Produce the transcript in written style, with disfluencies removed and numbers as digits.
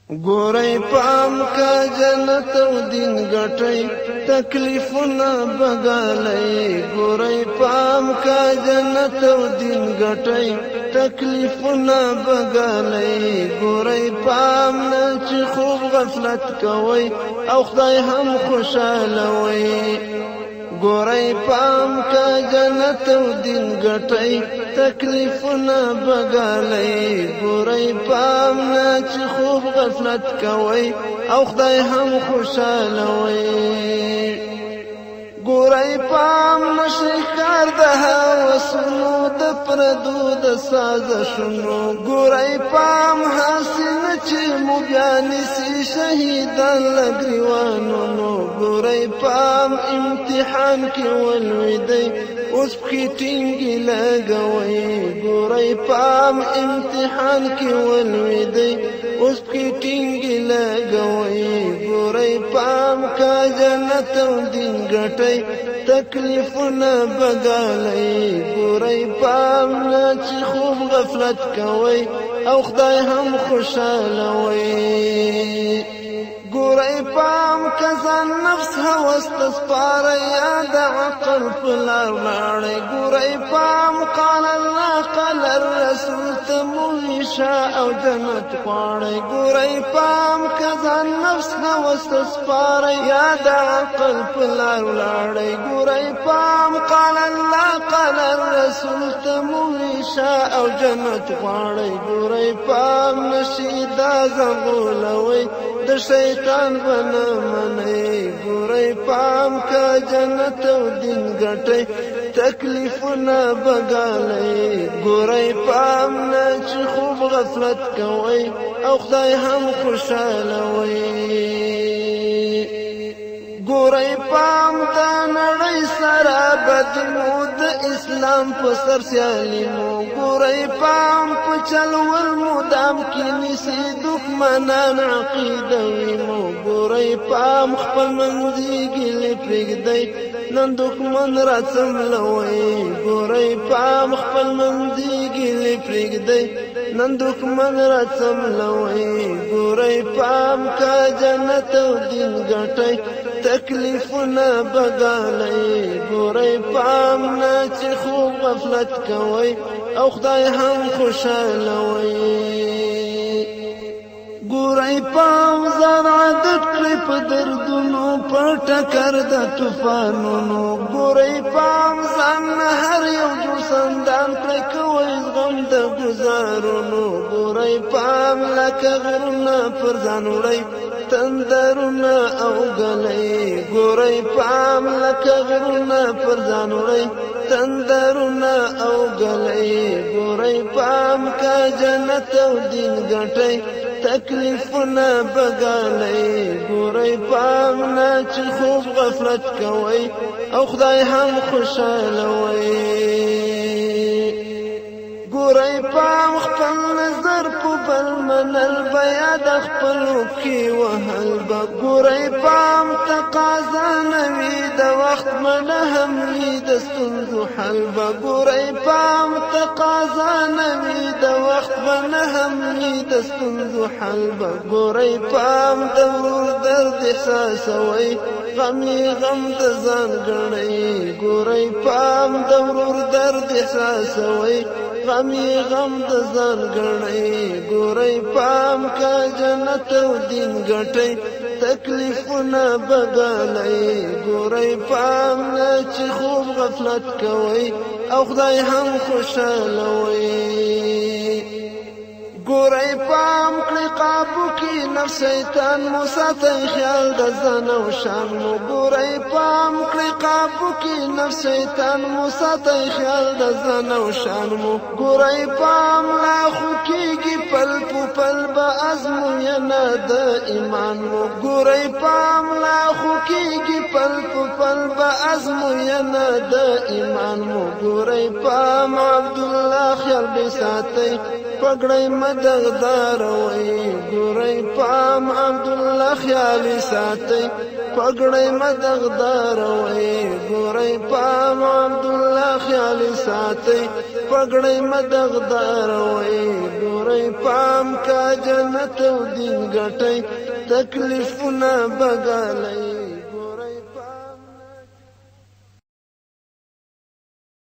ګورئ پام کا جنت او دین ګټئ تکلیفونه بګالئ ګورئ پام کا جنت او دین ګټئ تکلیفونه بګالئ ګورئ پام نه چې خوب غفلت کوئ او خدای هم خوشاله وئ ګورئ پام کا جنت او دین ګټئ تکلیفونه بګالئ ګورئ پام نه چې خوب غفلت کوئ او خدای هم خوشاله وئ ګورئ پام نشئ ښکار د هوسونو د پردو د سازشونو ګورئ پام هسې نه چې مو بیا نیسي شهیدان له ګریوانونو ګورئ پام امتحان کې ولوېدئ اوس پکې ټینګې لګوئ ګورئ پام امتحان کې ولوېدئ اوس پکې ټینګې لګوئ ګورئ پام کا جنت او دین ګټئ تکلیفونه بګالئ ګورئ پام نه چې خوب غفلت کوئ او خدای هم خوشاله وئ ګورئ پام که ځان نفس هوس ته سپاره یا د عقل په لار لاړئ ګورئ پام قال الله قال الرسول ته مو عشاء او جنت غواړئ ګورئ پام که ځان نفس هوس ته سپاره یا د عقل په لار لاړئ ګورئ پام قال الله قال الرسول ته مو عشاء او جنت غواړئ ګورئ پام نشي دا ځغولوئ د شیطان بنا منئ ګورئ پام کا جنت او دین ګټئ تکلیفونه بګالئ ګورئ پام نه چې خوب غفلت کوئ او خدای هم خوشاله وئ ګورئ پام دا نړۍ سره بدمو د اسلام په سر سیالي مو ګورئ پام په چلول مدام کې نیسي دښمنان عقیدوي مو ګورئ پام خپل منځي ګیلې پرېږدئ نن دښمن راڅملوئ ګورئ پام خپل منځي ګیلې پرېږدئ نن دښمن راڅملوئ ګورئ پام کا جنت او دین ګټئ تکلیفونه بګالئ ګورئ پام نه چې خوب غفلت کوئ او خدای هم خوشاله وئ ګورئ پام ځان عادت کړئ په دردونو په ټکر د طوفانونو ګورئ پام ځان هر یو جوړ سندان کړئ کوئ زغم د ګزارونو ګورئ پام لکه غرونه پر ځان وړئ تندرونه او ګلئ ګورئ پام لکه غرونه پر ځان وړئ تندرونه او ګلئ ګورئ پام کا جنت او دین ګټئ تکلیفونه بګالئ ګورئ پام نه چې خوب غفلت کوئ او خدای هم خوشاله وئ ګورئ پام خپل نظر په بل منل به یا د خپلو پښې وهل به ګورئ پام تقاضا نه وي د وخت منه هم وي د ستونزو حل به ګورئ پام تقاضا نه وي د وخت منه هم وي د ستونزو حل به ګورئ پام د ورور درد احساسوئ غم یې غم د ځان ګڼئ ګورئ پام د ورور درد احساسوئ غم یې غم د ځان ګڼئ ګورئ پام کا جنت او دین ګټئ تکلیفونه بګالئ ګورئ پام نه چې خوب غفلت کوئ او خدای هم خوشاله وئ ګورئ پام کړئ قابو کې نفس شیطان مو ساتئ خیال د ځان او شان مو ګورئ پام کړئ قابو کې نفس شیطان مو ساتئ خیال د ځان او شان مو ګورئ پام لا خو کېږي پل په پل به ازموینه د ایمان مو ګورئ پام لا خو کېږي پل په پل به ازموینه د ایمان مو ګورئ پام عبدالله خیال به ساتئ پګړی مدغدار وئ ګورئ پام عبدالله خیالي ساتئ پګړې مدغدار وای ګورې پام عبدالله خیال ساتي پګړې مدغدار وای ګورې پام کا جنت او دین ګټي تکلیفونه بغالي